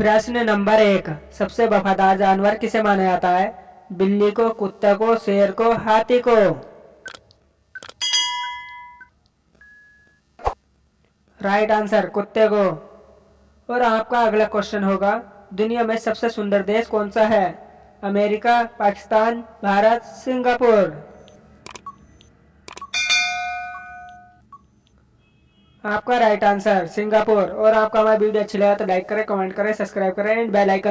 प्रश्न नंबर 1। सबसे वफादार जानवर किसे माना जाता है? बिल्ली को, कुत्ते को, शेर को, हाथी को? राइट आंसर कुत्ते को। और आपका अगला क्वेश्चन होगा, दुनिया में सबसे सुंदर देश कौन सा है? America, Pakistan, Bharat, Singapore? आपका राइट आंसर सिंगापुर। और आपका हमारा वीडियो अच्छा लगा तो लाइक करें, कमेंट करें, सब्सक्राइब करें एंड बेल आइकन